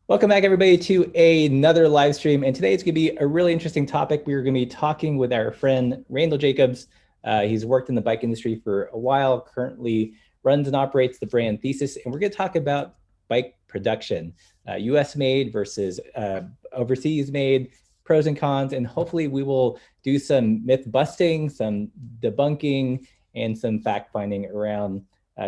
Welcome back, everybody, to another live stream. And today it's going to be a really interesting topic. We're going to be talking with our friend Randall Jacobs. He's worked in the bike industry for a while, currently runs and operates the brand THESIS. And we're going to talk about bike production, US made versus overseas made, pros and cons. And hopefully we will do some myth busting, some debunking, and some fact finding around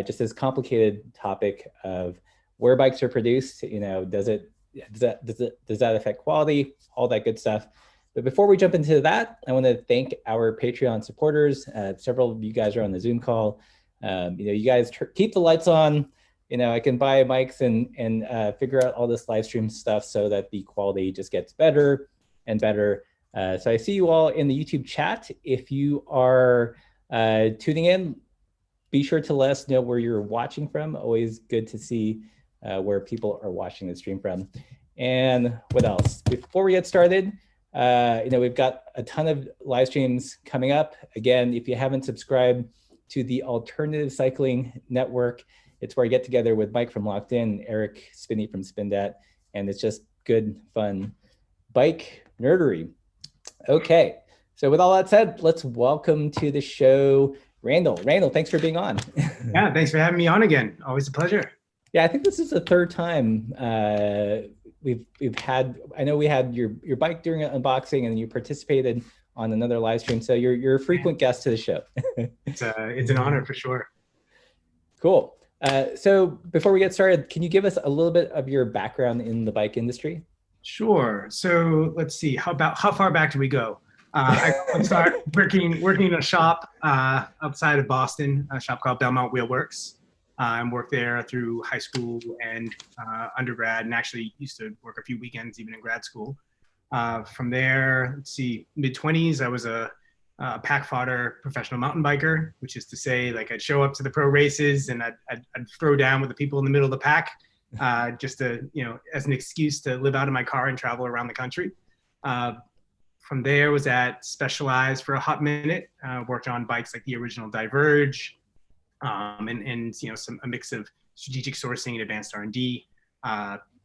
just this complicated topic of where bikes are produced. Does that affect quality, all that good stuff. But before we jump into that, I want to thank our Patreon supporters. Several of you guys are on the Zoom call. You guys keep the lights on. I can buy mics and figure out all this live stream stuff so that the quality just gets better and better. So I see you all in the YouTube chat. If you are tuning in, be sure to let us know where you're watching from. Always good to see where people are watching the stream from. And what else? Before we get started, we've got a ton of live streams coming up. Again, if you haven't subscribed to the Alternative Cycling Network, it's where I get together with Mike from Locked In, Eric Spinney from Spindat, and it's just good, fun bike nerdery. Okay, so with all that said, let's welcome to the show Randall. Randall, thanks for being on. Yeah, thanks for having me on again. Always a pleasure. Yeah, I think this is the third time we've had. I know we had your bike during an unboxing, and you participated on another live stream. So you're a frequent guest to the show. It's an honor for sure. Cool. So before we get started, can you give us a little bit of your background in the bike industry? Sure. So let's see. How far back do we go? I started working in a shop outside of Boston, a shop called Belmont Wheelworks. And worked there through high school and undergrad, and actually used to work a few weekends even in grad school. From there, let's see, mid-20s, I was a pack fodder professional mountain biker, which is to say, like, I'd show up to the pro races and I'd throw down with the people in the middle of the pack, just to, as an excuse to live out of my car and travel around the country. From there, was at Specialized for a hot minute, worked on bikes like the original Diverge, and a mix of strategic sourcing and advanced R&D.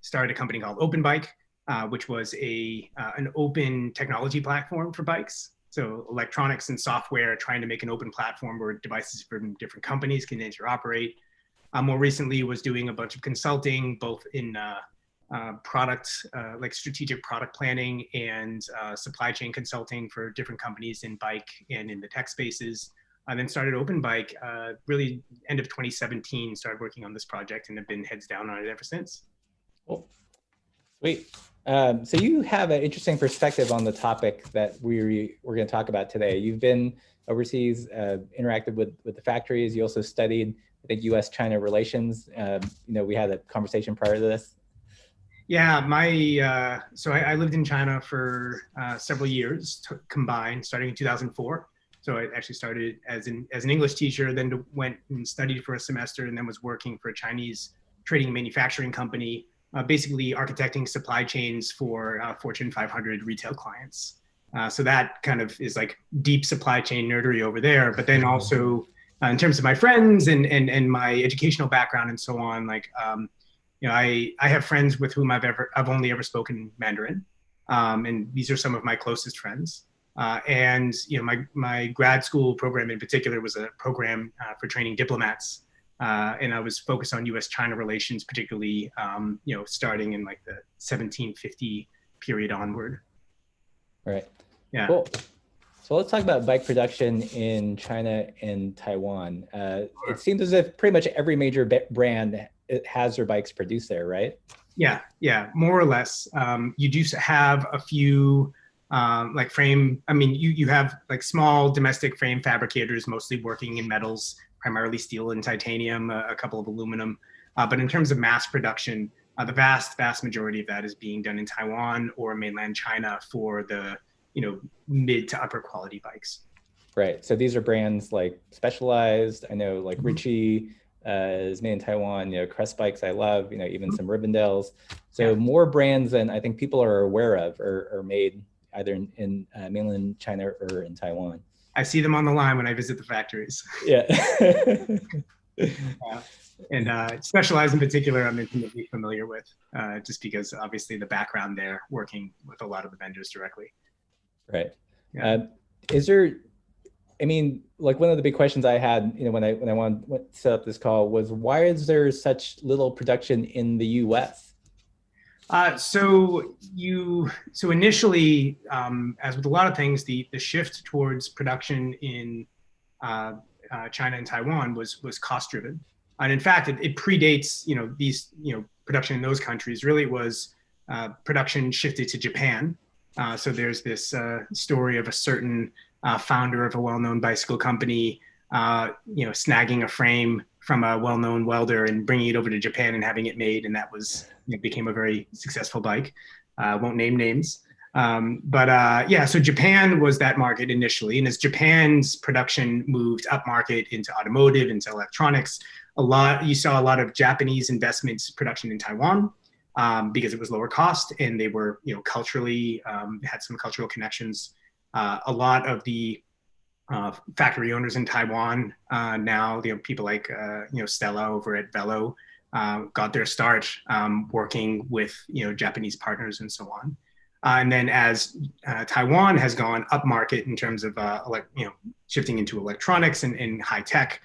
Started a company called Open Bike, which was an open technology platform for bikes. So electronics and software trying to make an open platform where devices from different companies can interoperate. More recently was doing a bunch of consulting, both in product, like strategic product planning and supply chain consulting for different companies in bike and in the tech spaces. I then started Open Bike, really end of 2017, started working on this project and have been heads down on it ever since. Cool. Sweet. So you have an interesting perspective on the topic that we're going to talk about today. You've been overseas, interacted with the factories. You also studied, I think, US-China relations. We had a conversation prior to this. Yeah, so I lived in China for several years combined, starting in 2004. So I actually started as an English teacher, then went and studied for a semester, and then was working for a Chinese trading and manufacturing company, basically architecting supply chains for Fortune 500 retail clients. So that kind of is like deep supply chain nerdery over there. But then also in terms of my friends and my educational background and so on, like I have friends with whom I've only ever spoken Mandarin, and these are some of my closest friends. And my grad school program in particular was a program for training diplomats, and I was focused on U.S.-China relations, particularly starting in like the 1750 period onward. Right. Yeah. Cool. So let's talk about bike production in China and Taiwan. It seems as if pretty much every major brand has their bikes produced there, right? Yeah, more or less. You do have a few. Like frame, you have like small domestic frame fabricators, mostly working in metals, primarily steel and titanium, a couple of aluminum. But in terms of mass production, the vast majority of that is being done in Taiwan or mainland China for the, mid to upper quality bikes. Right. So these are brands like Specialized. I know like Ritchie is made in Taiwan. Crest Bikes I love. Even some Rivendell's. So more brands than I think people are aware of are made either in mainland China or in Taiwan. I see them on the line when I visit the factories. Yeah. And Specialized in particular, I'm intimately familiar with, just because obviously the background there, working with a lot of the vendors directly. Right. Yeah. Is there, I mean, like one of the big questions I had, when I wanted to set up this call was, why is there such little production in the U.S.? So initially, as with a lot of things, the shift towards production in China and Taiwan was cost driven, and in fact, it predates these production in those countries. Really, it was production shifted to Japan. So there's this story of a certain founder of a well-known bicycle company, snagging a frame from a well-known welder and bringing it over to Japan and having it made, and that was became a very successful bike. Won't name names. So Japan was that market initially, and as Japan's production moved up market into automotive, into electronics, you saw a lot of Japanese investments production in Taiwan, because it was lower cost and they were culturally had some cultural connections. A lot of the factory owners in Taiwan now, people like Stella over at Velo, got their start working with Japanese partners and so on. And then as Taiwan has gone up market in terms of shifting into electronics and high tech,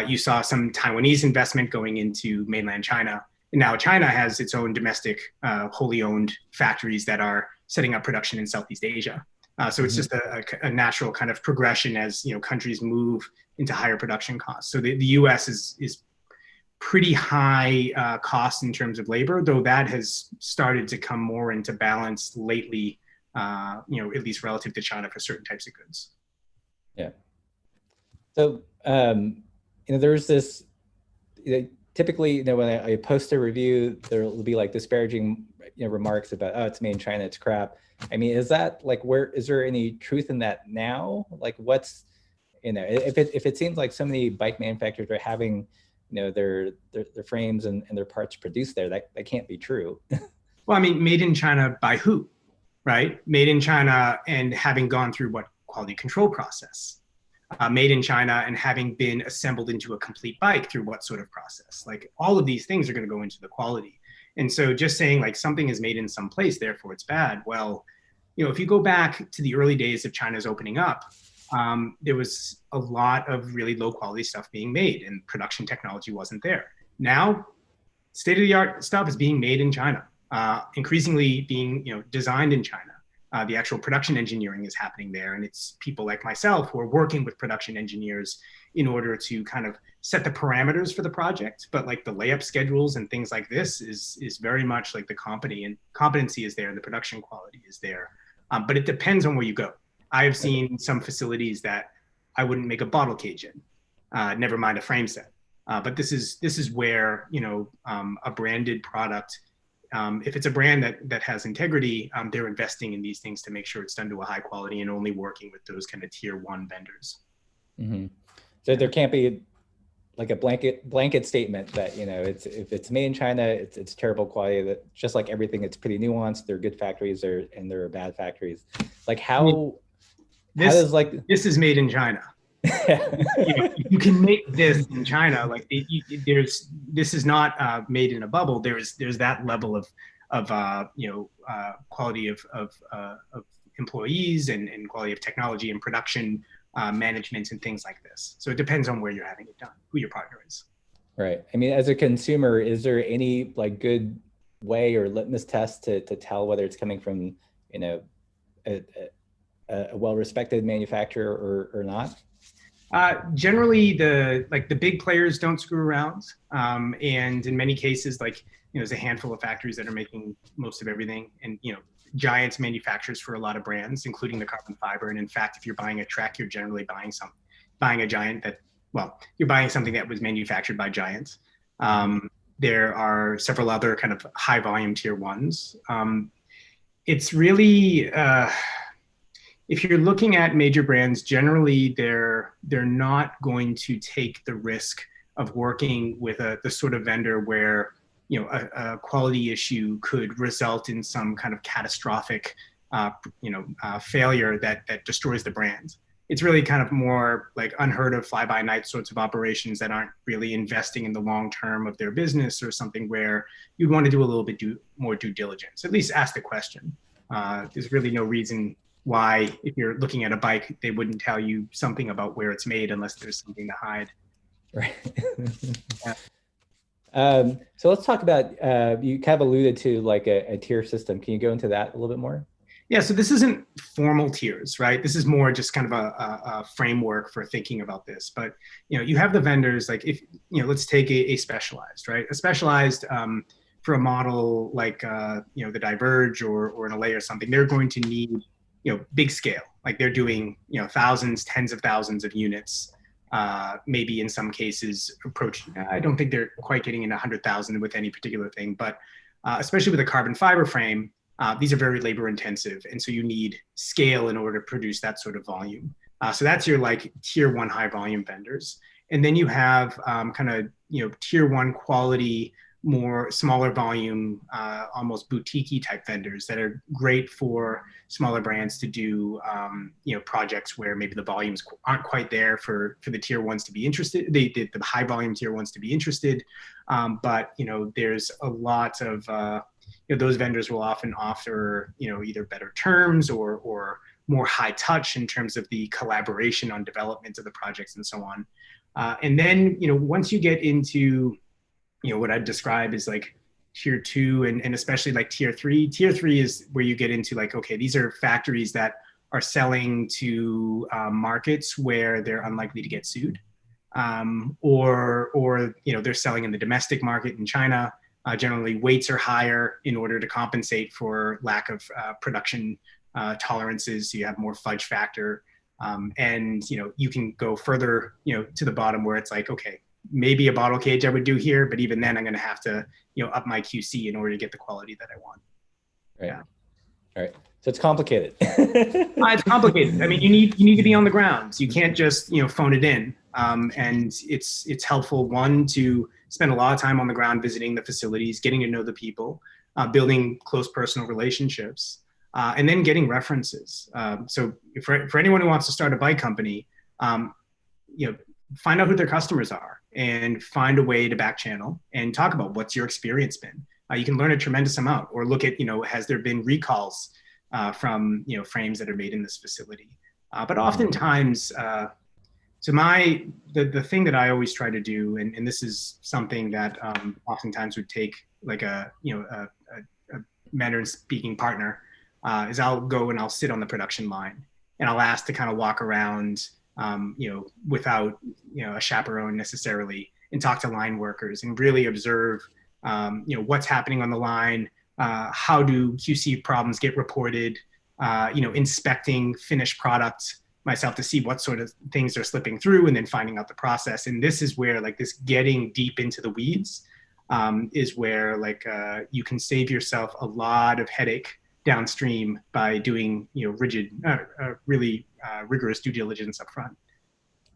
you saw some Taiwanese investment going into mainland China. And now China has its own domestic, wholly owned factories that are setting up production in Southeast Asia. So it's just a natural kind of progression as countries move into higher production costs. So the U.S. is pretty high cost in terms of labor, though that has started to come more into balance lately, at least relative to China for certain types of goods. Yeah. So, there's this, typically, when I post a review, there will be like disparaging, remarks about, oh, it's made in China, it's crap. I mean, is that like, is there any truth in that now? Like what's, if it seems like so many bike manufacturers are having, their frames and their parts produced there, that can't be true. Well, I mean, made in China by who, right? Made in China and having gone through what quality control process? Made in China and having been assembled into a complete bike through what sort of process? Like all of these things are going to go into the quality. And so just saying like something is made in some place, therefore it's bad. Well, if you go back to the early days of China's opening up, there was a lot of really low quality stuff being made and production technology wasn't there. Now, state of the art stuff is being made in China, increasingly being designed in China. The actual production engineering is happening there, and it's people like myself who are working with production engineers in order to kind of set the parameters for the project. But like the layup schedules and things like this is very much like the competency is there, and the production quality is there. But it depends on where you go. I have seen some facilities that I wouldn't make a bottle cage in, never mind a frame set. But this is where a branded product. If it's a brand that has integrity, they're investing in these things to make sure it's done to a high quality and only working with those kind of tier one vendors. Mm-hmm. So there can't be like a blanket statement that if it's made in China, it's terrible quality. That just like everything, it's pretty nuanced. There are good factories and there are bad factories. Like this is made in China. You can make this in China. Like this is not made in a bubble. There's that level of quality of employees and quality of technology and production management and things like this. So it depends on where you're having it done, who your partner is. Right. I mean, as a consumer, is there any like good way or litmus test to tell whether it's coming from a well-respected manufacturer or not? Generally, the big players don't screw around, and in many cases, there's a handful of factories that are making most of everything, and giants manufacturers for a lot of brands, including the carbon fiber. And in fact, if you're buying a Trek, you're generally buying a giant you're buying something that was manufactured by giants. There are several other kind of high volume tier ones. It's really if you're looking at major brands, generally they're not going to take the risk of working with the sort of vendor where a quality issue could result in some kind of catastrophic failure that destroys the brand. it's really kind of more like unheard of fly by night sorts of operations that aren't really investing in the long term of their business, or something where you'd want to do a little bit more due diligence. At least ask the question. There's really no reason why, if you're looking at a bike, they wouldn't tell you something about where it's made unless there's something to hide. Right. Yeah. So let's talk about, you kind of alluded to like a tier system. Can you go into that a little bit more? Yeah, so this isn't formal tiers, right? This is more just kind of a framework for thinking about this. But you have the vendors, like, if let's take a specialized, right? A specialized, for a model like the Diverge or an Allay or something, they're going to need big scale. Like, they're doing thousands, tens of thousands of units. Maybe in some cases approaching. I don't think they're quite getting in 100,000 with any particular thing, but especially with a carbon fiber frame. These are very labor intensive, and so you need scale in order to produce that sort of volume. So that's your like tier one high volume vendors. And then you have kind of tier one quality, more smaller volume, almost boutique-y type vendors that are great for smaller brands to do projects where maybe the volumes aren't quite there for the tier ones to be interested, the high volume tier ones to be interested. But there's a lot of those vendors will often offer either better terms or more high touch in terms of the collaboration on development of the projects and so on. And then once you get into what I'd describe as like tier two and especially like tier three. Tier three is where you get into like, okay, these are factories that are selling to markets where they're unlikely to get sued, or they're selling in the domestic market in China. Generally, weights are higher in order to compensate for lack of production tolerances. So you have more fudge factor, and you can go further to the bottom where it's like, okay, maybe a bottle cage I would do here, but even then I'm going to have to up my QC in order to get the quality that I want. Right. Yeah. All right. So it's complicated. It's complicated. I mean, you need to be on the ground. So you can't just phone it in. And it's helpful, one, to spend a lot of time on the ground visiting the facilities, getting to know the people, building close personal relationships, and then getting references. So for anyone who wants to start a bike company, find out who their customers are and find a way to back channel and talk about what's your experience been. You can learn a tremendous amount, or look at, has there been recalls from, frames that are made in this facility. But oftentimes, so the thing that I always try to do, and this is something that oftentimes would take like a Mandarin speaking partner, is I'll go and I'll sit on the production line and I'll ask to kind of walk around, without, a chaperone necessarily, and talk to line workers and really observe, what's happening on the line, how do QC problems get reported, inspecting finished product myself to see what sort of things are slipping through, and then finding out the process. And this is where like this getting deep into the weeds is where like you can save yourself a lot of headache downstream by doing really rigorous due diligence up front.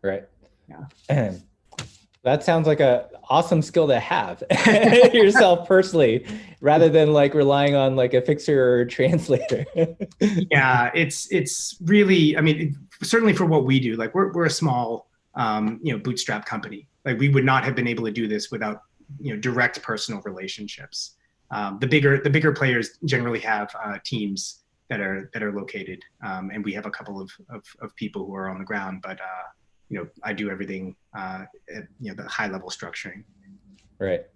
Right. Yeah. That sounds like a awesome skill to have yourself personally, rather than like relying on like a fixer or a translator. Yeah, it's really, I mean, certainly for what we do, like we're a small, bootstrap company. Like we would not have been able to do this without, direct personal relationships. The bigger players generally have teams that are located, and we have a couple of people who are on the ground, but I do everything at the high level structuring. Right.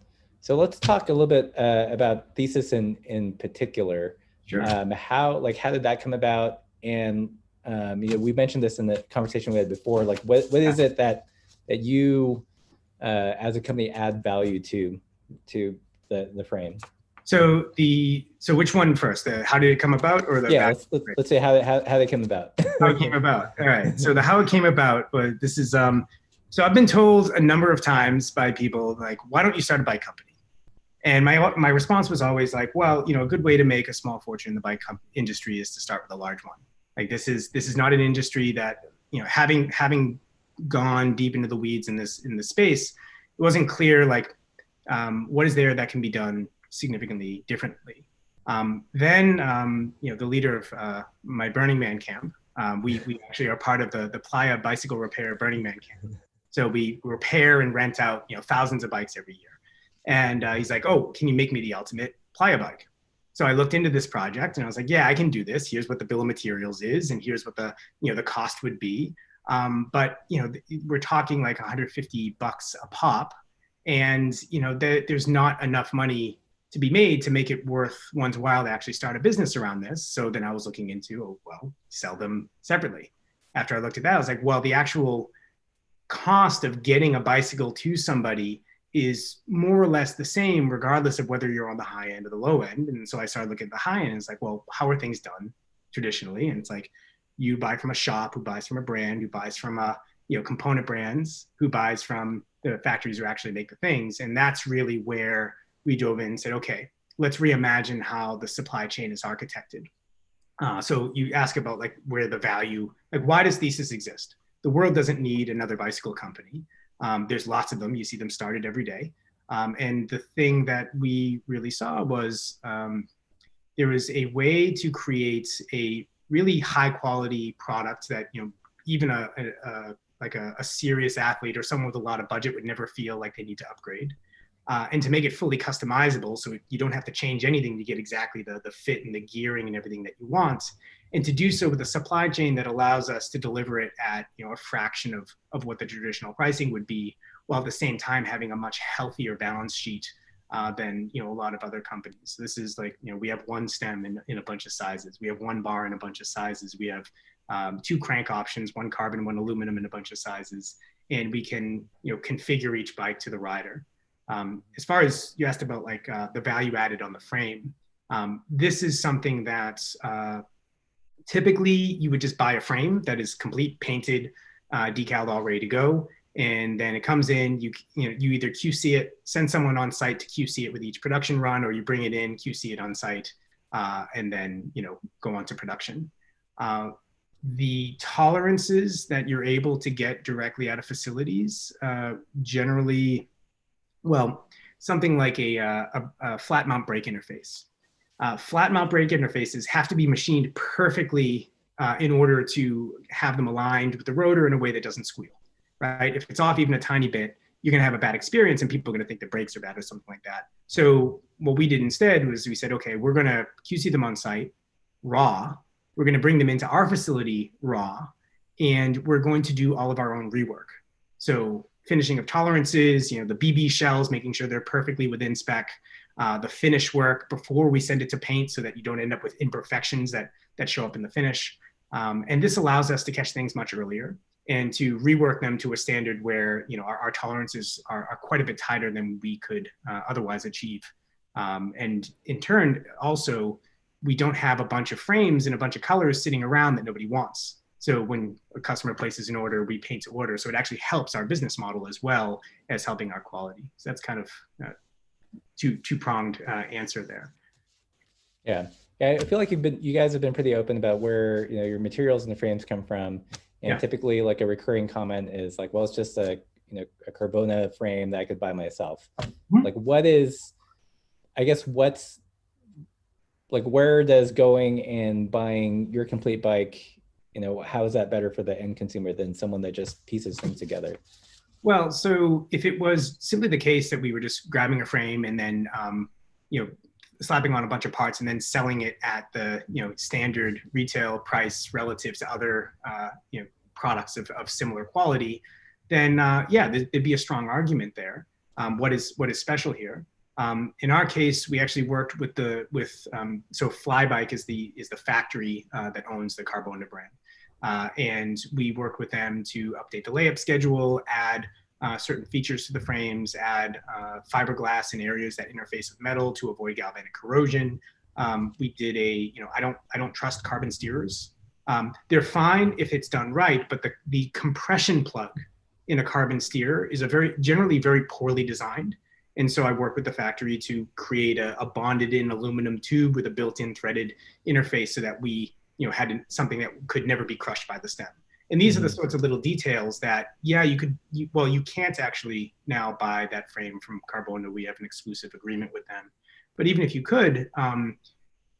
So let's talk a little bit about THESIS in particular. Sure. How did that come about? And we mentioned this in the conversation we had before. Like, what is it that you as a company add value to the frame? So which one first? How did it come about, or the let's say how they came about. How it came about. All right. So how it came about was, this is so I've been told a number of times by people like, why don't you start a bike company? And my response was always like, well, a good way to make a small fortune in the bike industry is to start with a large one. Like this is not an industry that, having gone deep into the weeds in this space, it wasn't clear like what is there that can be done significantly differently. Then the leader of my Burning Man camp We actually are part of the Playa Bicycle Repair Burning Man camp. So we repair and rent out, thousands of bikes every year. And he's like, "Oh, can you make me the ultimate Playa bike?" So I looked into this project and I was like, "Yeah, I can do this. Here's what the bill of materials is, and here's what the cost would be." But we're talking like 150 bucks a pop, and there's not enough money to be made to make it worth one's while to actually start a business around this. So then I was looking into, oh, well, sell them separately. After I looked at that, I was like, well, the actual cost of getting a bicycle to somebody is more or less the same, regardless of whether you're on the high end or the low end. And so I started looking at the high end. And it's like, well, how are things done traditionally? And it's like, you buy from a shop who buys from a brand, who buys from component brands, who buys from the factories who actually make the things. And that's really where we dove in and said, okay, let's reimagine how the supply chain is architected. So you ask about like where the value, like why does THESIS exist? The world doesn't need another bicycle company. There's lots of them. You see them started every day. And the thing that we really saw was there was a way to create a really high quality product that even a serious athlete or someone with a lot of budget would never feel like they need to upgrade. And to make it fully customizable so you don't have to change anything to get exactly the fit and the gearing and everything that you want. And to do so with a supply chain that allows us to deliver it at a fraction of what the traditional pricing would be, while at the same time having a much healthier balance sheet than a lot of other companies. So this is like, we have one stem in a bunch of sizes. We have one bar in a bunch of sizes. We have two crank options, one carbon, one aluminum in a bunch of sizes. And we can configure each bike to the rider. As far as you asked about like the value added on the frame, this is something that typically you would just buy a frame that is complete, painted, decaled, all ready to go. And then it comes in, you either QC it, send someone on site to QC it with each production run, or you bring it in, QC it on site, and then go on to production. The tolerances that you're able to get directly out of facilities generally, well, something like a flat mount brake interface. Flat mount brake interfaces have to be machined perfectly in order to have them aligned with the rotor in a way that doesn't squeal, right? If it's off even a tiny bit, you're going to have a bad experience and people are going to think the brakes are bad or something like that. So what we did instead was we said, okay, we're going to QC them on site raw. We're going to bring them into our facility raw, and we're going to do all of our own rework. So finishing of tolerances, the BB shells, making sure they're perfectly within spec, the finish work before we send it to paint so that you don't end up with imperfections that show up in the finish. And this allows us to catch things much earlier and to rework them to a standard where our tolerances are quite a bit tighter than we could otherwise achieve. And in turn, also, we don't have a bunch of frames and a bunch of colors sitting around that nobody wants. So when a customer places an order, we paint to order. So it actually helps our business model as well as helping our quality. So that's kind of two-pronged answer there. Yeah. I feel like you guys have been pretty open about where your materials and the frames come from. And typically like a recurring comment is like, well, it's just a Carbona frame that I could buy myself. Mm-hmm. Like where does going and buying your complete bike, how is that better for the end consumer than someone that just pieces things together? Well, so if it was simply the case that we were just grabbing a frame and then, slapping on a bunch of parts and then selling it at the, standard retail price relative to other, products of similar quality, then there'd be a strong argument there. What is special here? In our case, we actually worked with so Flybike is the factory that owns the Carbona brand. And we worked with them to update the layup schedule, add certain features to the frames, add fiberglass in areas that interface with metal to avoid galvanic corrosion. We did I don't trust carbon steerers. They're fine if it's done right, but the compression plug in a carbon steer is generally very poorly designed. And so I worked with the factory to create a bonded in aluminum tube with a built-in threaded interface so that we had something that could never be crushed by the stem. And these are the sorts of little details that, you can't actually now buy that frame from Carbona. We have an exclusive agreement with them. But even if you could,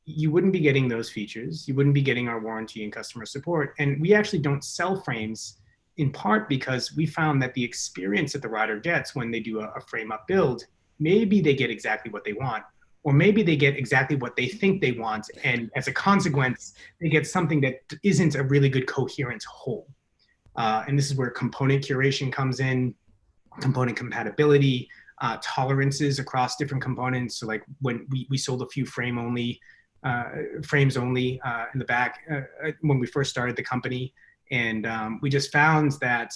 you wouldn't be getting those features. You wouldn't be getting our warranty and customer support. And we actually don't sell frames in part because we found that the experience that the rider gets when they do a frame up build, maybe they get exactly what they want, or maybe they get exactly what they think they want. And as a consequence, they get something that isn't a really good coherent whole. And this is where component curation comes in, component compatibility, tolerances across different components. So like when we sold a few frames only in the back when we first started the company. And we just found that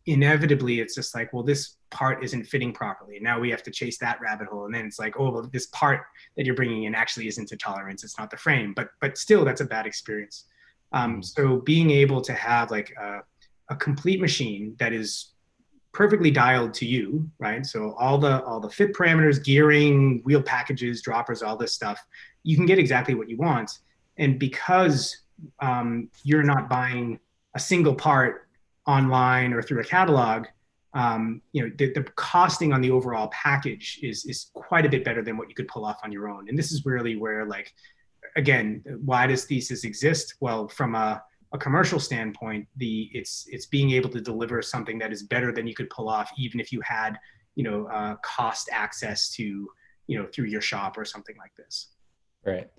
inevitably it's just like, well, this part isn't fitting properly. And now we have to chase that rabbit hole. And then it's like, oh, well, this part that you're bringing in actually isn't a tolerance. It's not the frame, but still that's a bad experience. So being able to have like a complete machine that is perfectly dialed to you, right? So all the fit parameters, gearing, wheel packages, droppers, all this stuff, you can get exactly what you want. And because you're not buying a single part online or through a catalog, the costing on the overall package is quite a bit better than what you could pull off on your own. And this is really where, like, again, why does THESIS exist? Well, from a commercial standpoint, it's being able to deliver something that is better than you could pull off, even if you had, cost access to, through your shop or something like this. Right.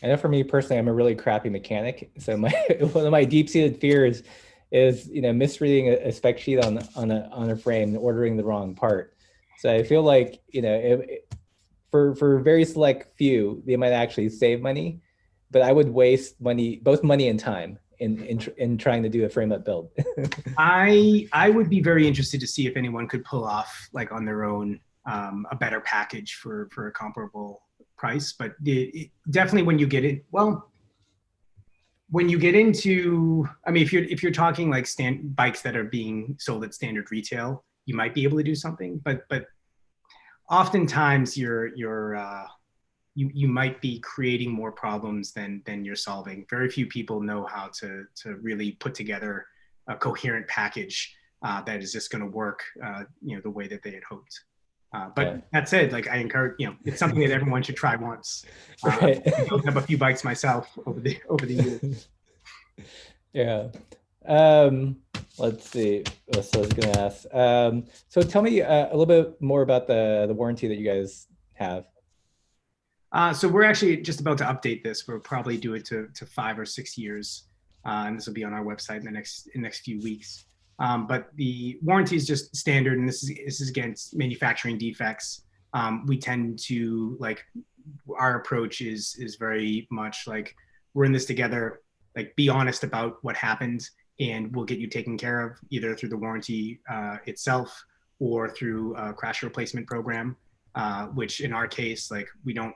I know for me personally, I'm a really crappy mechanic. So one of my deep-seated fears is misreading a spec sheet on a frame and ordering the wrong part. So I feel like for very select few, they might actually save money, but I would waste money, both money and time, in trying to do a frame up build. I would be very interested to see if anyone could pull off, like, on their own, a better package for a comparable price. But definitely when you get it, when you get into, I mean, if you're talking like bikes that are being sold at standard retail, you might be able to do something, but oftentimes you might be creating more problems than you're solving. Very few people know how to really put together a coherent package that is just going to work, the way that they had hoped. But that said, like, I encourage, it's something that everyone should try once. Right. I built up a few bikes myself over the years. Yeah. Let's see. So I was going to ask. So tell me a little bit more about the warranty that you guys have. So we're actually just about to update this. We'll probably do it to 5 or 6 years, and this will be on our website in the next few weeks. But the warranty is just standard, and this is against manufacturing defects. We tend to, like, our approach is very much like, we're in this together. Like, be honest about what happened, and we'll get you taken care of either through the warranty itself or through a crash replacement program. Which in our case, like, we don't.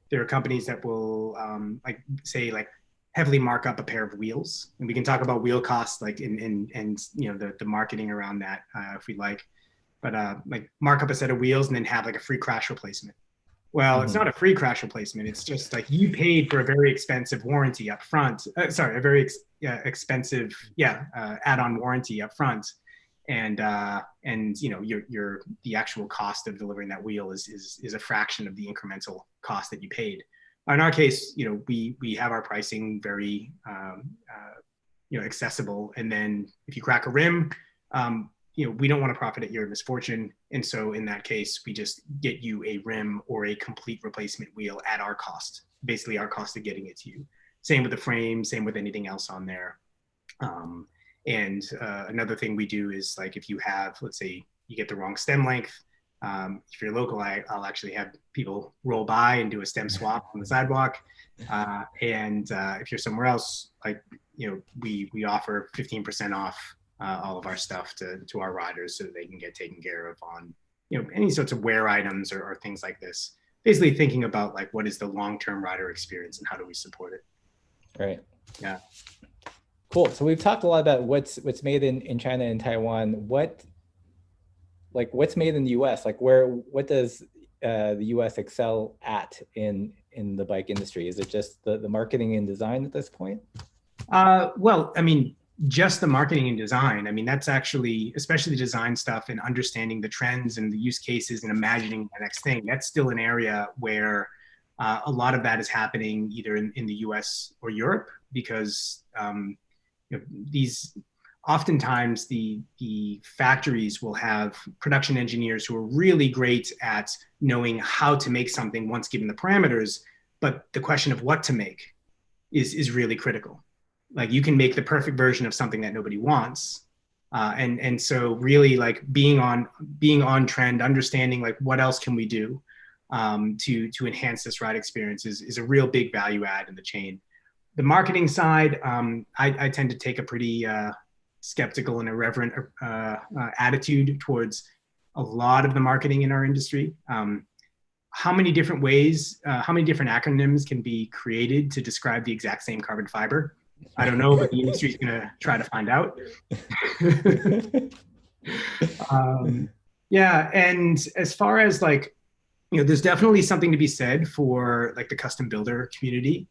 There are companies that will heavily mark up a pair of wheels, and we can talk about wheel costs, like, and the marketing around that if we like, but like, mark up a set of wheels and then have like a free crash replacement. Well, It's not a free crash replacement. It's just like, you paid for a very expensive warranty up front. A very expensive add-on warranty up front, and the actual cost of delivering that wheel is a fraction of the incremental cost that you paid. In our case, we have our pricing very accessible, and then if you crack a rim, we don't want to profit at your misfortune, and so in that case, we just get you a rim or a complete replacement wheel at our cost, basically our cost of getting it to you. Same with the frame, same with anything else on there. And another thing we do is, like, if you have, let's say, you get the wrong stem length, if you're local, I'll actually have people roll by and do a stem swap on the sidewalk. And if you're somewhere else, like, we offer 15% off all of our stuff to our riders so that they can get taken care of on, any sorts of wear items or things like this. Basically thinking about, like, what is the long-term rider experience and how do we support it? Right. Yeah. Cool. So we've talked a lot about what's made in China and Taiwan. What's made in the US? Like, what does the US excel at in the bike industry? Is it just the marketing and design at this point? Well, I mean, just the marketing and design. I mean, that's actually, especially the design stuff and understanding the trends and the use cases and imagining the next thing, that's still an area where A lot of that is happening either in the US or Europe because these oftentimes the factories will have production engineers who are really great at knowing how to make something once given the parameters, but the question of what to make is really critical. Like you can make the perfect version of something that nobody wants. And so really like being on trend, understanding like what else can we do to enhance this ride experience is a real big value add in the chain. The marketing side, I tend to take a pretty skeptical and irreverent attitude towards a lot of the marketing in our industry. How many different ways, how many different acronyms can be created to describe the exact same carbon fiber? I don't know, but the industry is going to try to find out. Yeah, and as far as like, there's definitely something to be said for like the custom builder community.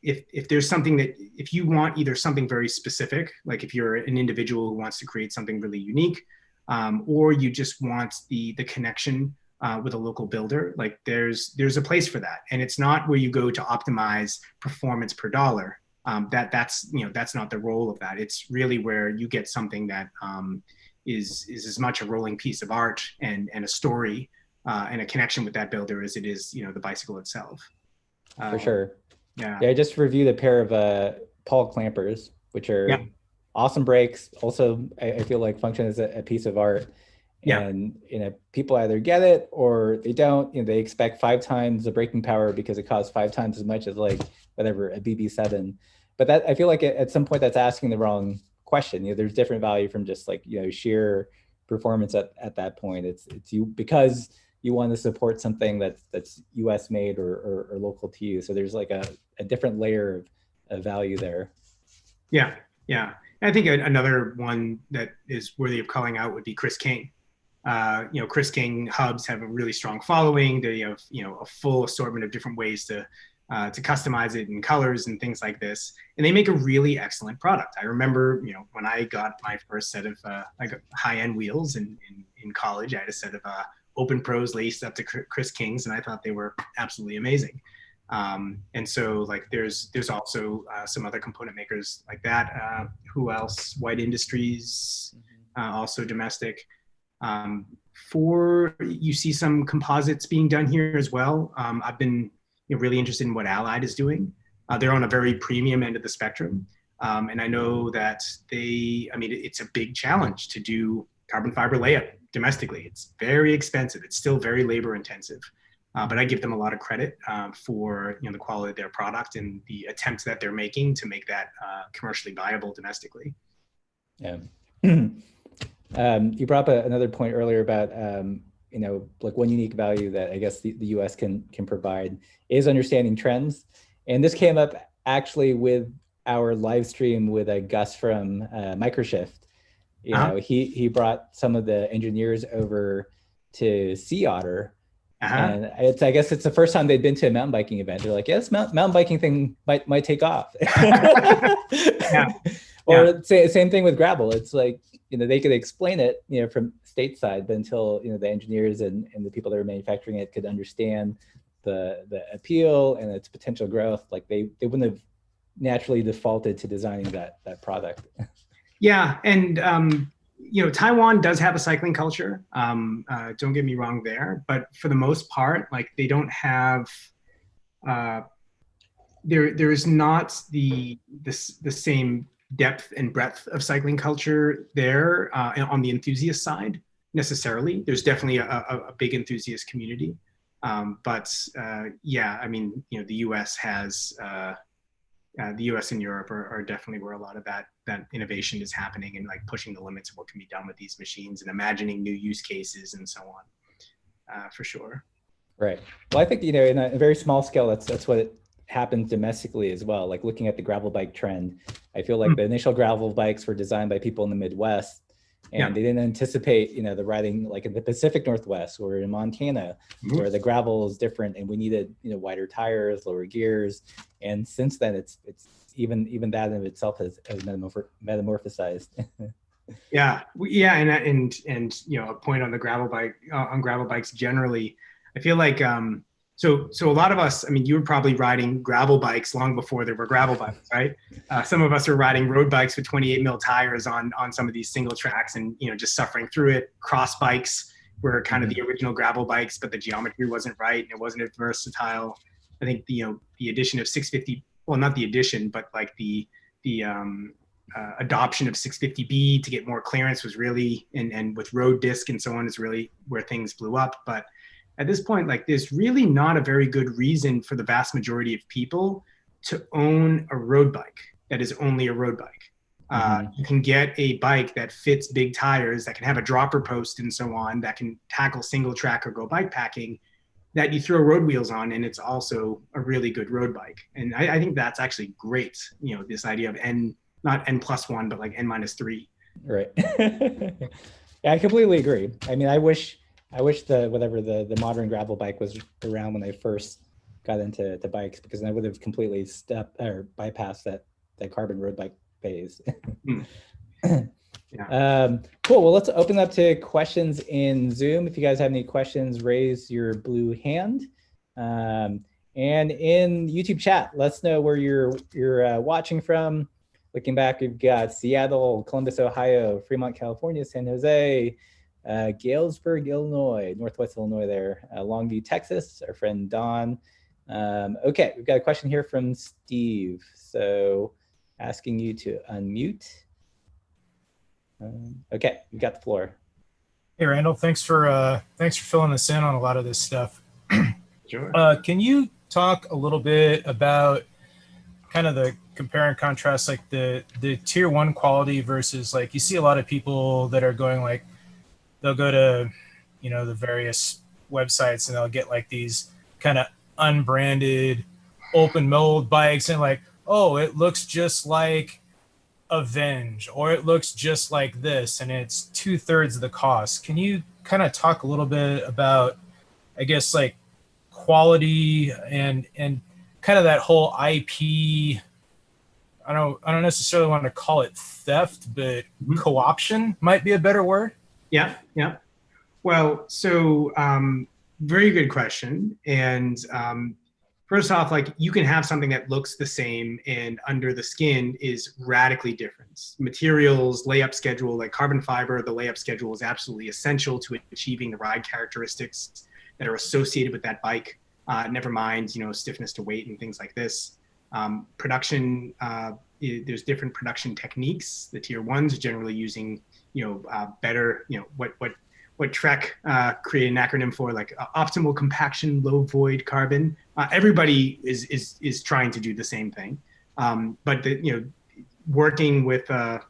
If there's something that, if you want either something very specific, like if you're an individual who wants to create something really unique, or you just want the connection with a local builder, like there's a place for that. And it's not where you go to optimize performance per dollar. That's not the role of that. It's really where you get something that is as much a rolling piece of art and a story and a connection with that builder as it is, the bicycle itself. For sure. Yeah. I just reviewed a pair of Paul clampers, which are awesome brakes. Also, I feel like function as a piece of art. And people either get it or they don't. They expect 5 times the braking power because it costs 5 times as much as like whatever a BB7. But that, I feel like at some point that's asking the wrong question. There's different value from just like sheer performance at that point. It's you because you want to support something that's US made or local to you. So there's like a different layer of value there. Yeah. I think another one that is worthy of calling out would be Chris King. Chris King hubs have a really strong following. They have a full assortment of different ways to customize it in colors and things like this, and they make a really excellent product. I remember when I got my first set of high-end wheels in college, I had a set of Open Pros laced up to Chris King's, and I thought they were absolutely amazing. And so like there's also some other component makers like that. Who else? White Industries, also domestic. You see some composites being done here as well. I've been really interested in what Allied is doing. They're on a very premium end of the spectrum. And I know that it's a big challenge to do carbon fiber layup domestically. It's very expensive. It's still very labor intensive. But I give them a lot of credit for the quality of their product and the attempts that they're making to make that commercially viable domestically. Yeah. You brought up another point earlier about like one unique value that I guess the US can provide is understanding trends. And this came up actually with our live stream with Gus from Microshift. He brought some of the engineers over to Sea Otter. And I guess it's the first time they'd been to a mountain biking event. They're like, yes, mountain biking thing might take off. Or same thing with gravel. It's like, they could explain it, from stateside, but until, the engineers and the people that are manufacturing it could understand the appeal and its potential growth, like they wouldn't have naturally defaulted to designing that product. Yeah. And, Taiwan does have a cycling culture. Don't get me wrong there, but for the most part, like they don't have, there is not the same depth and breadth of cycling culture there on the enthusiast side necessarily. There's definitely a big enthusiast community. But the US has, the US and Europe are definitely where a lot of that innovation is happening and like pushing the limits of what can be done with these machines and imagining new use cases and so on, for sure. Right. Well, I think, in a very small scale, that's what happens domestically as well. Like looking at the gravel bike trend, I feel like the initial gravel bikes were designed by people in the Midwest, and they didn't anticipate, the riding like in the Pacific Northwest or in Montana, where the gravel is different, and we needed, wider tires, lower gears. And since then, it's even that in itself has metamorphosized. And a point on the gravel bike, on gravel bikes generally, I feel like So a lot of us, I mean, you were probably riding gravel bikes long before there were gravel bikes, right? Some of us are riding road bikes with 28 mil tires on some of these single tracks, and just suffering through it. Cross bikes were kind of the original gravel bikes, but the geometry wasn't right and it wasn't as versatile. I think the addition of 650, well, not the addition, but like the adoption of 650B to get more clearance was really, and with road disc and so on, is really where things blew up. But at this point, like, there's really not a very good reason for the vast majority of people to own a road bike that is only a road bike. You can get a bike that fits big tires, that can have a dropper post and so on, that can tackle single track or go bike packing, that you throw road wheels on, and it's also a really good road bike. And I think that's actually great. This idea of not N+1, but like N-3. Right. Yeah, I completely agree. I mean, I wish the modern gravel bike was around when I first got into bikes, because then I would have completely bypassed that carbon road bike phase. Yeah. Cool. Well, let's open up to questions in Zoom. If you guys have any questions, raise your blue hand. And in YouTube chat, let's know where you're watching from. Looking back, we've got Seattle, Columbus, Ohio, Fremont, California, San Jose, Galesburg, Illinois, Northwest Illinois there, Longview, Texas, our friend Don. Okay, we've got a question here from Steve. So asking you to unmute. Okay, you got the floor. Hey, Randall, thanks for filling us in on a lot of this stuff. Sure. Can you talk a little bit about kind of the compare and contrast, like the tier 1 quality versus, like, you see a lot of people that are going, like, they'll go to, the various websites and they'll get like these kind of unbranded open mold bikes, and like, oh, it looks just like Avenge, or it looks just like this, and it's 2/3 of the cost. Can you kind of talk a little bit about, I guess, like, quality and kind of that whole IP? I don't necessarily want to call it theft, but co-option might be a better word. Yeah. Well, so very good question. And first off, like, you can have something that looks the same and under the skin is radically different. Materials, layup schedule, like carbon fiber, the layup schedule is absolutely essential to achieving the ride characteristics that are associated with that bike. Never mind, stiffness to weight and things like this. Production, there's different production techniques. The tier 1s are generally using, better, what Trek created an acronym for, like optimal compaction, low void carbon. Everybody is trying to do the same thing, but working with a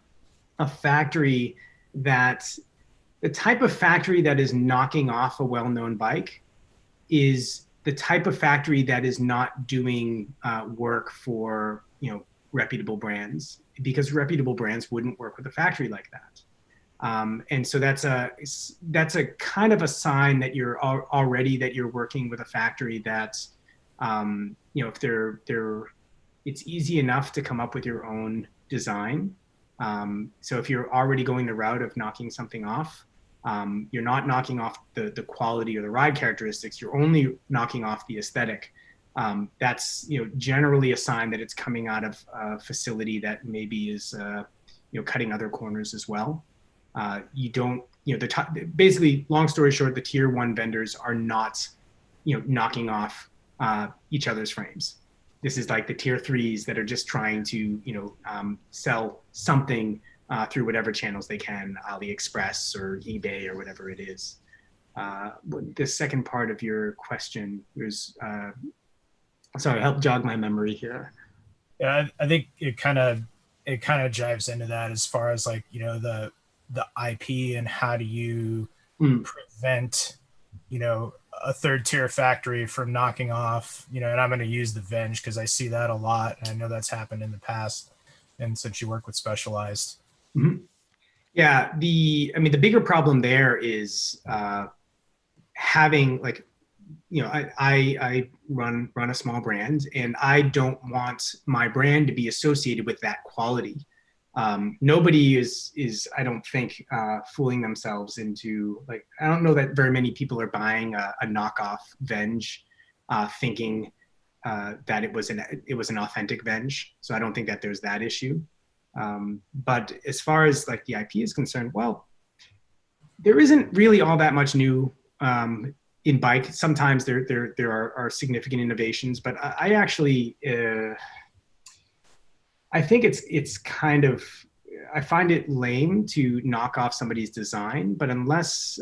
factory the type of factory that is knocking off a well-known bike is the type of factory that is not doing work for reputable brands, because reputable brands wouldn't work with a factory like that. And so that's a kind of a sign that you're already that you're working with a factory that, if it's easy enough to come up with your own design. So if you're already going the route of knocking something off, you're not knocking off the quality or the ride characteristics. You're only knocking off the aesthetic. That's generally a sign that it's coming out of a facility that maybe is cutting other corners as well. You don't, basically, long story short, the tier 1 vendors are not, knocking off each other's frames. This is like the tier 3s that are just trying to, sell something through whatever channels they can, AliExpress or eBay or whatever it is. The second part of your question was, sorry, help jog my memory here. Yeah, I think it kind of jives into that, as far as, like, the IP and how do you prevent, a third tier factory from knocking off, and I'm going to use the Venge because I see that a lot, and I know that's happened in the past. And since you work with Specialized. Yeah, the bigger problem there is having, like, I run a small brand, and I don't want my brand to be associated with that quality. Nobody is I don't think fooling themselves into, like, I don't know that very many people are buying a knockoff Venge thinking that it was an authentic venge. So I don't think that there's that issue. But as far as like the IP is concerned, well, there isn't really all that much new in bike. Sometimes there are significant innovations, but I actually I think it's kind of, I find it lame to knock off somebody's design, but unless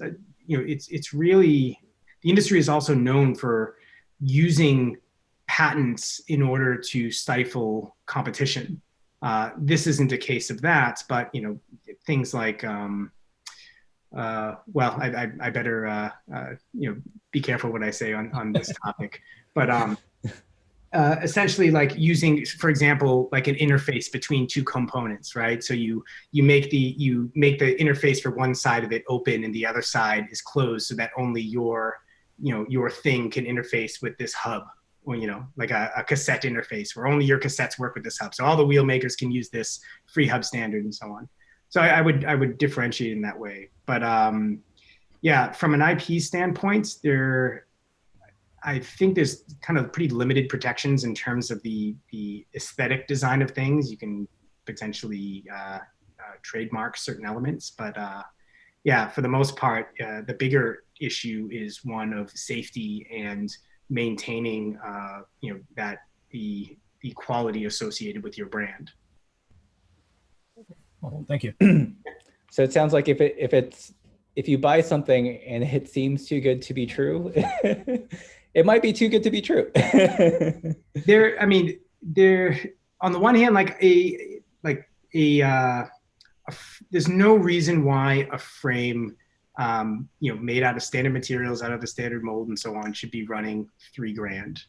it's really, the industry is also known for using patents in order to stifle competition. This isn't a case of that, but things like well, I better be careful what I say on this topic, but essentially like using, for example, like an interface between two components, right? So you make the interface for one side of it open and the other side is closed, so that only your thing can interface with this hub, or like a cassette interface where only your cassettes work with this hub. So all the wheel makers can use this free hub standard and so on. So I would differentiate in that way. But yeah, from an IP standpoint, I think there's kind of pretty limited protections in terms of the aesthetic design of things. You can potentially trademark certain elements, but yeah, for the most part, the bigger issue is one of safety and maintaining, that the quality associated with your brand. Well, thank you. So it sounds like if you buy something and it seems too good to be true, it might be too good to be true. There, on the one hand, there's no reason why a frame, made out of standard materials, out of the standard mold and so on, should be running $3,000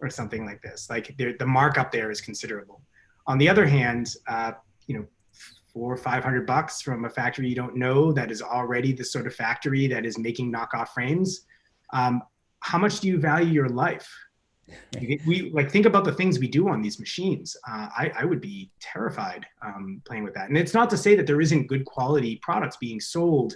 or something like this. Like the markup there is considerable. On the other hand, $400 or $500 from a factory you don't know, that is already the sort of factory that is making knockoff frames. How much do you value your life? We think about the things we do on these machines. I would be terrified playing with that. And it's not to say that there isn't good quality products being sold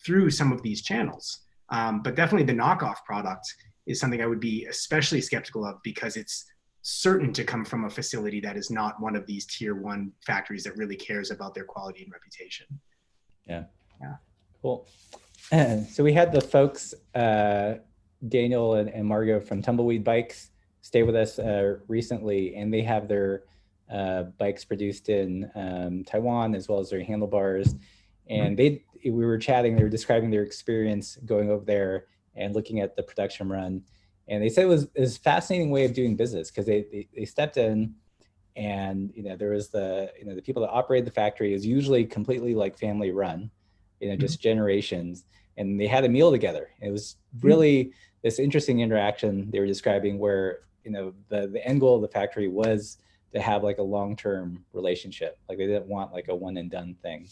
through some of these channels, but definitely the knockoff product is something I would be especially skeptical of, because it's certain to come from a facility that is not one of these tier 1 factories that really cares about their quality and reputation. Yeah. Cool. So we had the folks, Daniel and Margot from Tumbleweed Bikes, stay with us recently, and they have their bikes produced in Taiwan, as well as their handlebars. And we were chatting, they were describing their experience going over there and looking at the production run. And they said it was a fascinating way of doing business, because they stepped in, and there was the people that operate the factory is usually completely like family run, just generations, and they had a meal together. It was really this interesting interaction they were describing, where the end goal of the factory was to have like a long-term relationship. Like they didn't want like a one and done thing.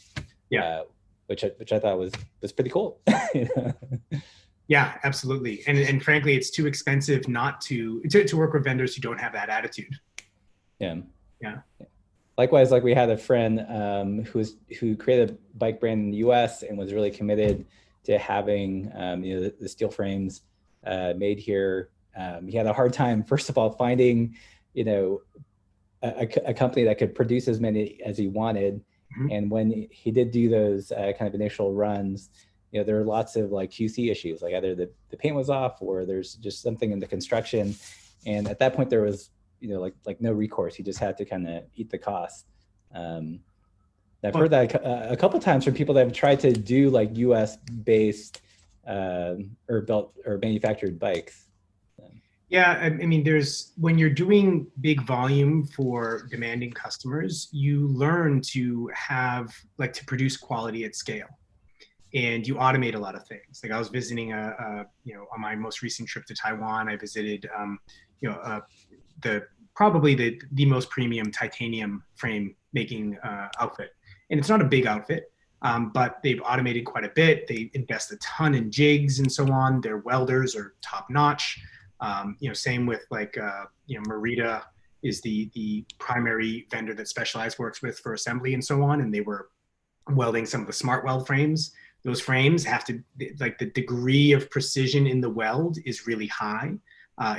Yeah. Which I thought was pretty cool. Yeah, absolutely. And frankly, it's too expensive not to work with vendors who don't have that attitude. Yeah. Yeah. Likewise, like we had a friend who created a bike brand in the US and was really committed to having the steel frames made here. He had a hard time, first of all, finding a company that could produce as many as he wanted. Mm-hmm. And when he did do those kind of initial runs, there are lots of like QC issues, like either the paint was off or there's just something in the construction. And at that point there was, like no recourse. He just had to kind of eat the cost. I've heard that a couple of times from people that have tried to do like US based or built or manufactured bikes. Yeah, when you're doing big volume for demanding customers, you learn to to produce quality at scale. And you automate a lot of things. Like I was visiting on my most recent trip to Taiwan, I visited probably the most premium titanium frame making outfit. And it's not a big outfit, but they've automated quite a bit. They invest a ton in jigs and so on. Their welders are top notch. Same with Merida is the primary vendor that Specialized works with for assembly and so on. And they were welding some of the smart weld frames. Those frames have to, like the degree of precision in the weld is really high.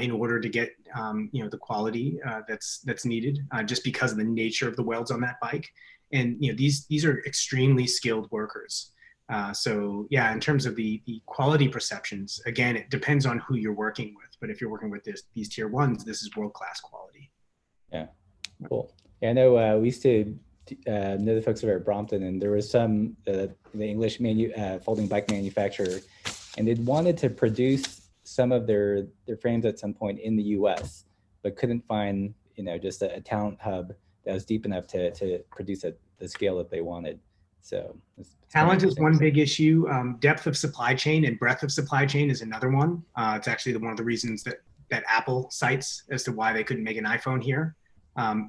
in order to get the quality that's needed, just because of the nature of the welds on that bike. And these are extremely skilled workers. So yeah, in terms of the quality perceptions, again, it depends on who you're working with. But if you're working with these tier ones, this is world-class quality. Yeah, cool. Yeah, I know we used to know the folks over at Brompton, and there was some the English folding bike manufacturer, and they'd wanted to produce some of their frames at some point in the U.S., but couldn't find just a talent hub that was deep enough to produce at the scale that they wanted. So it's talent is one big issue. Depth of supply chain and breadth of supply chain is another one. It's actually one of the reasons that Apple cites as to why they couldn't make an iPhone here.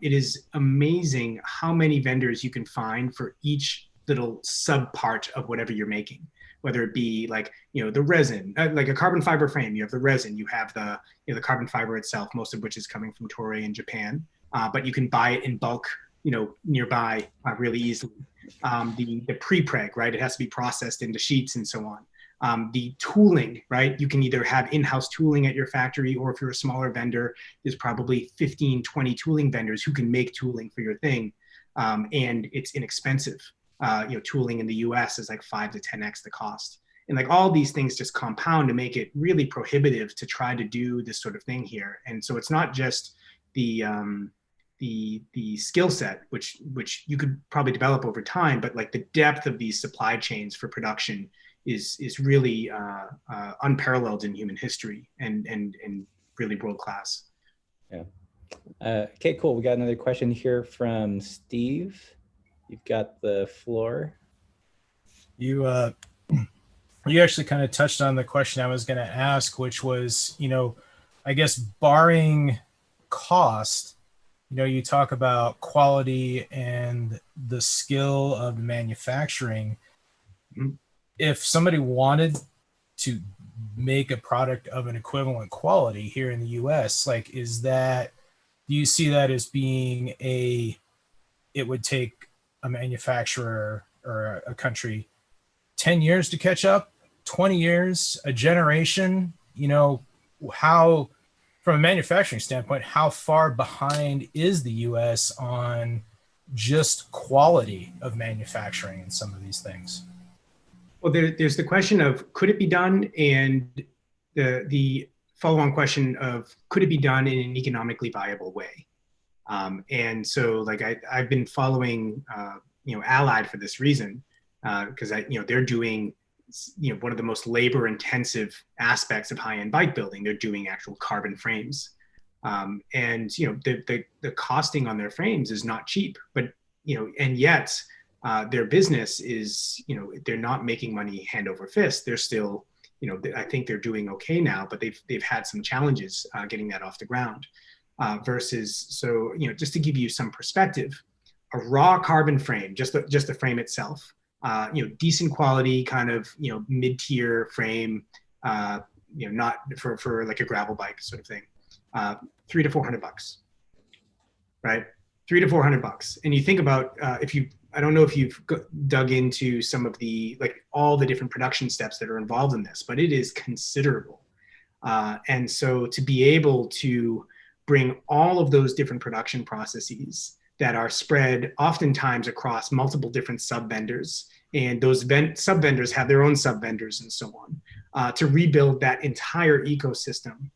It is amazing how many vendors you can find for each little sub part of whatever you're making, whether it be like, the resin, like a carbon fiber frame, you have the resin, you have the carbon fiber itself, most of which is coming from Toray in Japan, but you can buy it in bulk, nearby really easily. The pre-preg, right? It has to be processed into sheets and so on. The tooling, right? You can either have in-house tooling at your factory, or if you're a smaller vendor, there's probably 15, 20 tooling vendors who can make tooling for your thing. And it's inexpensive. Tooling in the US is like 5 to 10x the cost. And like all these things just compound to make it really prohibitive to try to do this sort of thing here. And so it's not just the skill set, which you could probably develop over time, but like the depth of these supply chains for production is really unparalleled in human history and really world class. Yeah. Okay, cool. We got another question here from Steve. You've got the floor. You actually kind of touched on the question I was going to ask, which was, I guess barring cost, you talk about quality and the skill of manufacturing. Mm-hmm. If somebody wanted to make a product of an equivalent quality here in the US, like, do you see that as being it would take a manufacturer or a country 10 years to catch up, 20 years, a generation? How, from a manufacturing standpoint, how far behind is the US on just quality of manufacturing in some of these things? Well, there's the question of could it be done, and the follow-on question of could it be done in an economically viable way? And so like I've been following Allied for this reason, because they're doing one of the most labor intensive aspects of high-end bike building. They're doing actual carbon frames, and the costing on their frames is not cheap, but and yet their business is they're not making money hand over fist. They're still I think they're doing okay now, but they've had some challenges getting that off the ground. Versus, so just to give you some perspective, a raw carbon frame, just the frame itself, decent quality, kind of mid-tier frame, not for like a gravel bike sort of thing, $300 to $400, right? $300 to $400. And you think about I don't know if you've dug into some of all the different production steps that are involved in this, but it is considerable. And so to be able to bring all of those different production processes that are spread oftentimes across multiple different sub-vendors, and those sub-vendors have their own sub-vendors and so on, to rebuild that entire ecosystem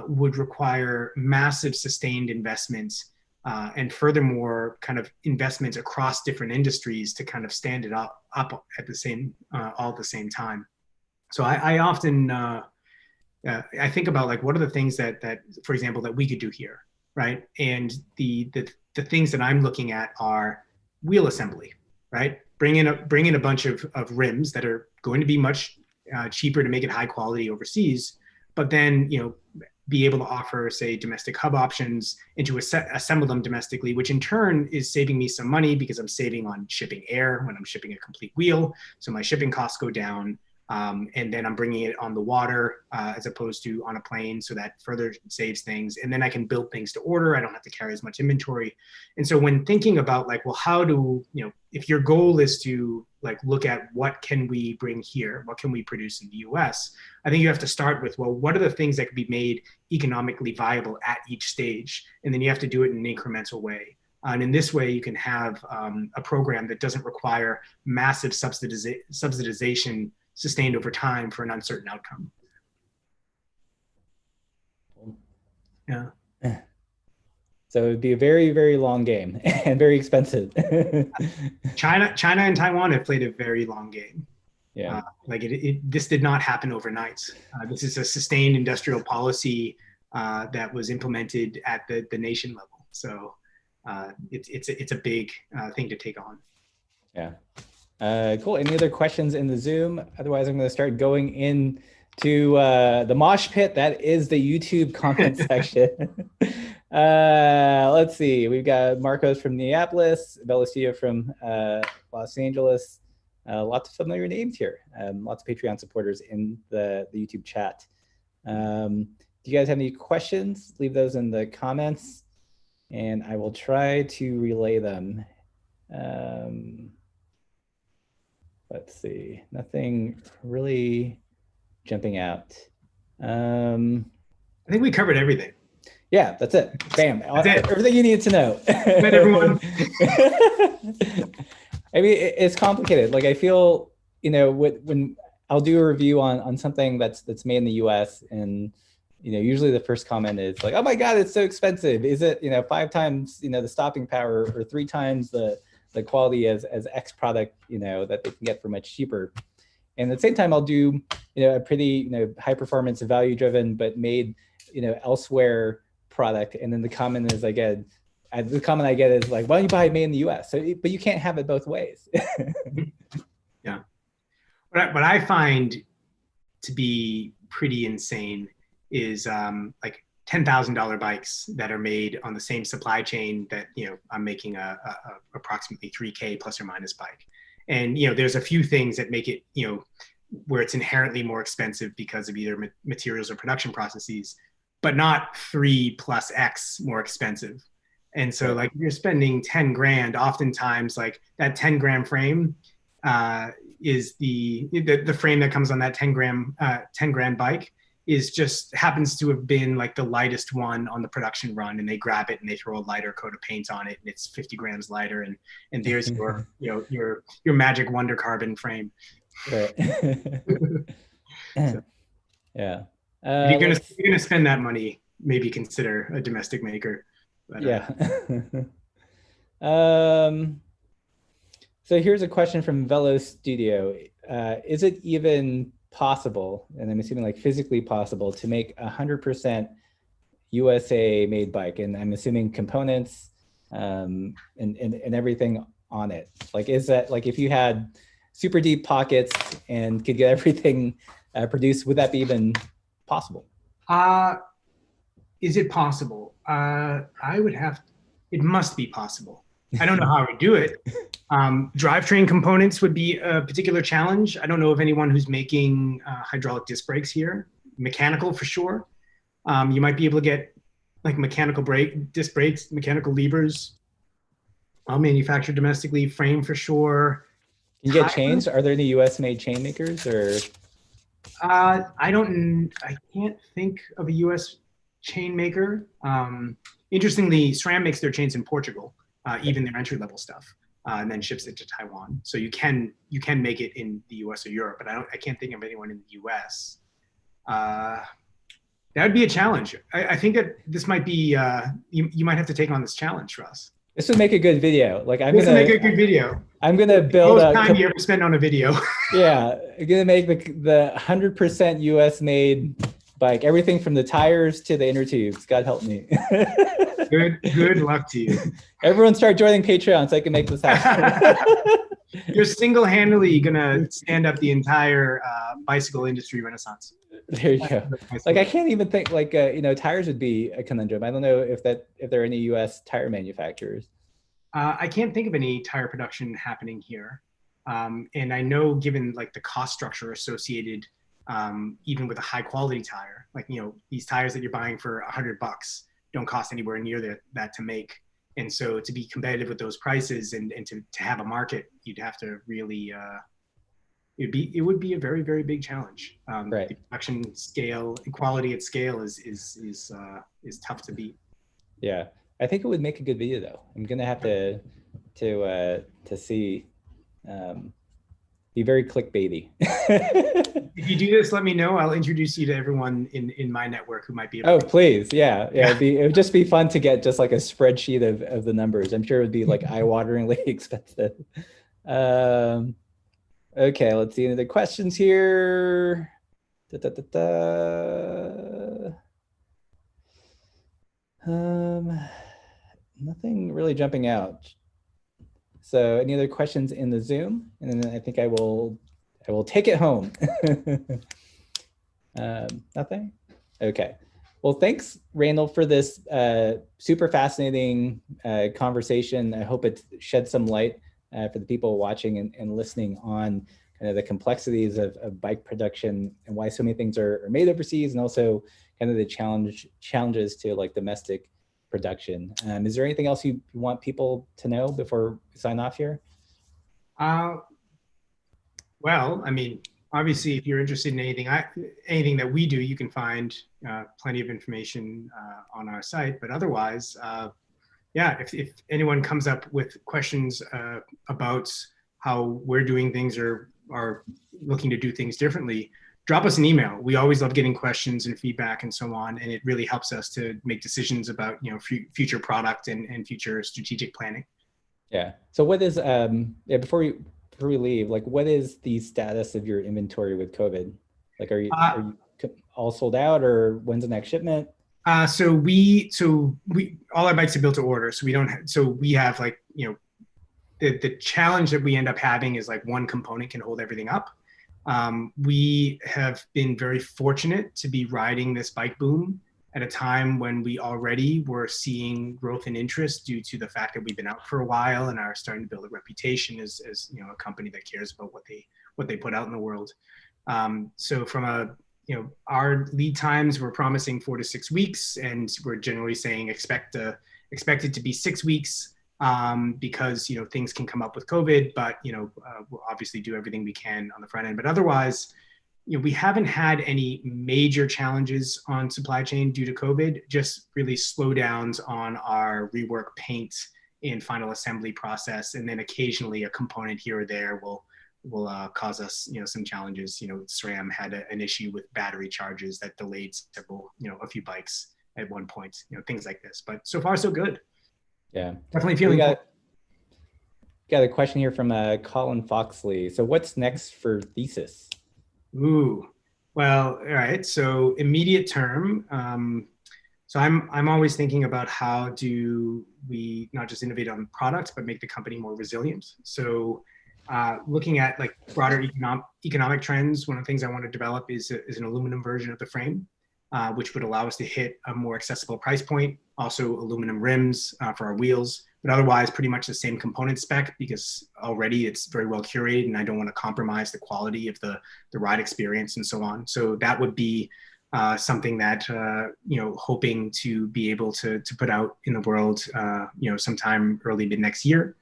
would require massive sustained investments, and furthermore kind of investments across different industries to kind of stand it up at the same all at the same time. So I often I think about like what are the things that for example that we could do here, right? And the things that I'm looking at are wheel assembly, right? Bring in a bunch of rims that are going to be much cheaper to make it high quality overseas, but then be able to offer, say, domestic hub options and to assemble them domestically, which in turn is saving me some money because I'm saving on shipping air when I'm shipping a complete wheel. So my shipping costs go down. and then I'm bringing it on the water as opposed to on a plane, so that further saves things. And then I can build things to order. I don't have to carry as much inventory. And so when thinking about like, well, how do, if your goal is to like look at what can we bring here, what can we produce in the US, I think you have to start with, well, what are the things that can be made economically viable at each stage? And then you have to do it in an incremental way. And in this way, you can have a program that doesn't require massive subsidization sustained over time for an uncertain outcome. Yeah. So it'd be a very, very long game and very expensive. China and Taiwan have played a very long game. Yeah. This did not happen overnight. This is a sustained industrial policy that was implemented at the nation level. So it's a big thing to take on. Yeah. Cool. Any other questions in the Zoom? Otherwise, I'm going to start going into the mosh pit. That is the YouTube comment section. Let's see. We've got Marcos from Minneapolis, Velocio from Los Angeles. Lots of familiar names here. Lots of Patreon supporters in the YouTube chat. Do you guys have any questions? Leave those in the comments, and I will try to relay them. Let's see, nothing really jumping out. I think we covered everything. Yeah, that's it. Bam. That's it. Everything you needed to know. Good, everyone. I mean, it's complicated. Like I feel, when I'll do a review on something that's made in the US, and usually the first comment is like, oh my God, it's so expensive. Is it 5 times the stopping power, or 3 times the quality as X product, that they can get for much cheaper. And at the same time, I'll do, a pretty, high performance, value driven, but made, elsewhere product. And then the comment I get is like, why don't you buy it made in the US? So, but you can't have it both ways. Yeah. What I find to be pretty insane is like $10,000 bikes that are made on the same supply chain that I'm making a approximately 3K plus or minus bike. And there's a few things that make it where it's inherently more expensive because of either materials or production processes, but not 3 plus X more expensive. And so like you're spending 10 grand, oftentimes like that 10 gram frame is the frame that comes on that 10 grand bike is just happens to have been like the lightest one on the production run, and they grab it and they throw a lighter coat of paint on it, and it's 50 grams lighter, and there's your your magic wonder carbon frame. Right. So, yeah. If you're gonna spend that money, maybe consider a domestic maker. But, yeah. So here's a question from Velo Studio. Is it even possible, and I'm assuming like physically possible, to make 100% USA made bike? And I'm assuming components and everything on it. Like, is that like if you had super deep pockets and could get everything produced, would that be even possible? Is it possible? It must be possible. I don't know how I would do it. Drivetrain components would be a particular challenge. I don't know of anyone who's making hydraulic disc brakes here. Mechanical for sure. You might be able to get like mechanical disc brakes, mechanical levers. I'll manufacture domestically. Frame for sure. Can you get chains? Are there any US made chain makers, or? I can't think of a US chain maker. Interestingly, SRAM makes their chains in Portugal, even their entry level stuff, and then ships it to Taiwan. So you can make it in the US or Europe, but I can't think of anyone in the US. That would be a challenge. I think that this might be you might have to take on this challenge, Russ. This would make a good video. Like This would make a good video. I'm gonna build most time you ever spend on a video. Yeah, I'm gonna make the 100% US made bike. Everything from the tires to the inner tubes. God help me. Good luck to you. Everyone start joining Patreon so I can make this happen. You're single-handedly gonna stand up the entire bicycle industry renaissance. There you go. Like I can't even think like tires would be a conundrum. I don't know if there are any US tire manufacturers. I can't think of any tire production happening here. And I know, given like the cost structure associated, even with a high quality tire, like, these tires that you're buying for $100 don't cost anywhere near that to make. And so to be competitive with those prices and to have a market, you'd have to really, it would be a very, very big challenge. Right. The production scale, quality at scale is tough to beat. Yeah. I think it would make a good video though. I'm gonna have to see, be very clickbaity. If you do this, let me know. I'll introduce you to everyone in my network who might be able Oh, to. please. Yeah. It would just be fun to get just like a spreadsheet of the numbers. I'm sure it would be like eye-wateringly expensive. Okay, let's see any other questions here. Da, da, da, da. Nothing really jumping out. So any other questions in the Zoom? And then I think I will take it home. Nothing? Okay. Well, thanks, Randall, for this super fascinating conversation. I hope it shed some light for the people watching and listening on kind of the complexities of bike production and why so many things are made overseas, and also kind of the challenges to like domestic production. Is there anything else you want people to know before we sign off here? Well, I mean, obviously, if you're interested in anything that we do, you can find plenty of information on our site. But otherwise, yeah, if anyone comes up with questions about how we're doing things or are looking to do things differently, drop us an email. We always love getting questions and feedback and so on, and it really helps us to make decisions about future product and future strategic planning. Yeah. So what is before we leave, like, what is the status of your inventory with COVID? Like, are you all sold out, or when's the next shipment? So we all our bikes are built to order, so we don't. So we have like the challenge that we end up having is like one component can hold everything up. We have been very fortunate to be riding this bike boom at a time when we already were seeing growth in interest due to the fact that we've been out for a while and are starting to build a reputation as a company that cares about what they put out in the world. So from our lead times, we're promising 4 to 6 weeks, and we're generally saying expect it to be 6 weeks, because things can come up with COVID, but we'll obviously do everything we can on the front end. But otherwise, we haven't had any major challenges on supply chain due to COVID, just really slowdowns on our rework paint and final assembly process. And then occasionally a component here or there will cause us, some challenges. SRAM had an issue with battery charges that delayed a few bikes at one point, things like this. But so far, so good. Yeah. Definitely feeling got a question here from Colin Foxley. So what's next for THESIS? Ooh, well, all right. So immediate term. So I'm always thinking about how do we not just innovate on products, but make the company more resilient. So looking at like broader economic trends, one of the things I want to develop is an aluminum version of the frame, which would allow us to hit a more accessible price point. Also aluminum rims for our wheels, but otherwise pretty much the same component spec, because already it's very well curated and I don't want to compromise the quality of the ride experience and so on. So that would be something that, hoping to be able to put out in the world, sometime early mid next year.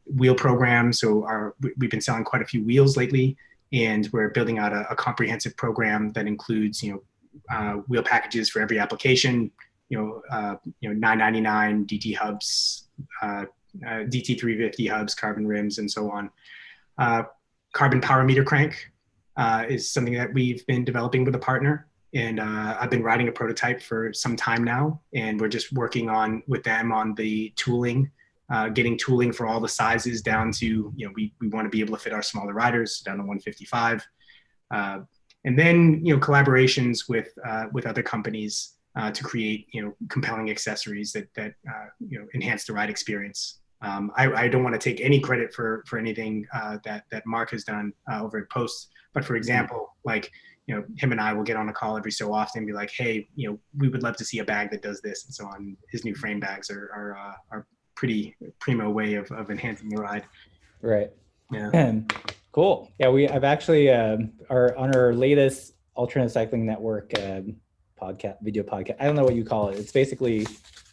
Wheel program. So we've been selling quite a few wheels lately, and we're building out a comprehensive program that includes, wheel packages for every application, $9.99 DT hubs, DT 350 hubs, carbon rims, and so on. Carbon power meter crank is something that we've been developing with a partner, and I've been writing a prototype for some time now, and we're just working with them on the tooling, getting tooling for all the sizes down to, we want to be able to fit our smaller riders down to 155. And then, collaborations with other companies to create, compelling accessories that enhance the ride experience. I don't want to take any credit for anything that Mark has done over at Post, but for example, like, him and I will get on a call every so often and be like, hey, we would love to see a bag that does this and so on. His new frame bags are pretty primo way of enhancing the ride. Right. Yeah. Cool. Yeah, I've actually are on our latest Alternative Cycling Network video podcast. I don't know what you call it. It's basically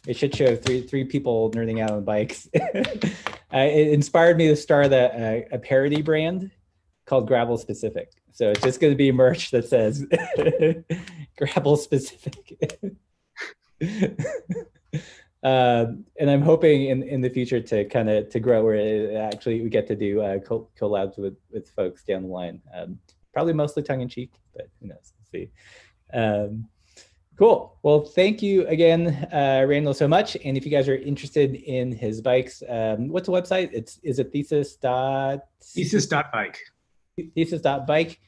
a shit show of three people nerding out on bikes. It inspired me to start a parody brand called Gravel Specific. So it's just going to be merch that says Gravel Specific. And I'm hoping in the future to kind of to grow where actually we get to do collabs with folks down the line. Probably mostly tongue in cheek, but who knows? Let's see. Cool. Well, thank you again, Randall, so much. And if you guys are interested in his bikes, what's the website? Is it thesis.bike? Thesis.bike.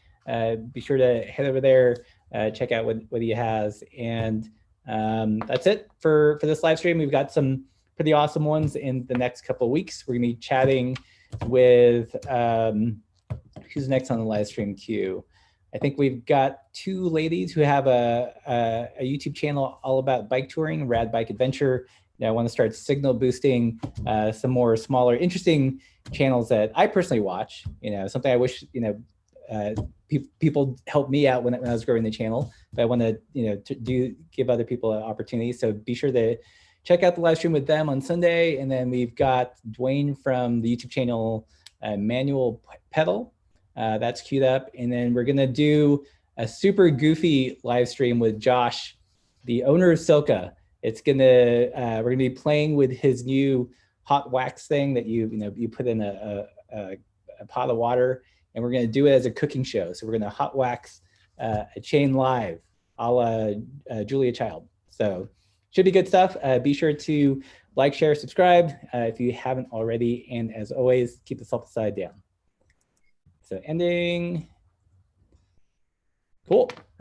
Be sure to head over there, check out what he has. And that's it for this live stream. We've got some pretty awesome ones in the next couple of weeks. We're gonna be chatting with who's next on the live stream queue. I think we've got two ladies who have a YouTube channel all about bike touring, Rad Bike Adventure. I want to start signal boosting some more smaller, interesting channels that I personally watch. Something I wish people helped me out when I was growing the channel, but I want to give other people an opportunity. So be sure to check out the live stream with them on Sunday. And then we've got Dwayne from the YouTube channel Manual Pedal. That's queued up. And then we're gonna do a super goofy live stream with Josh, the owner of Silka. It's we're gonna be playing with his new hot wax thing that you put in a pot of water, and we're gonna do it as a cooking show. So we're gonna hot wax a chain live, a la Julia Child. So should be good stuff. Be sure to like, share, subscribe if you haven't already. And as always, keep the salt side down. So ending. Cool.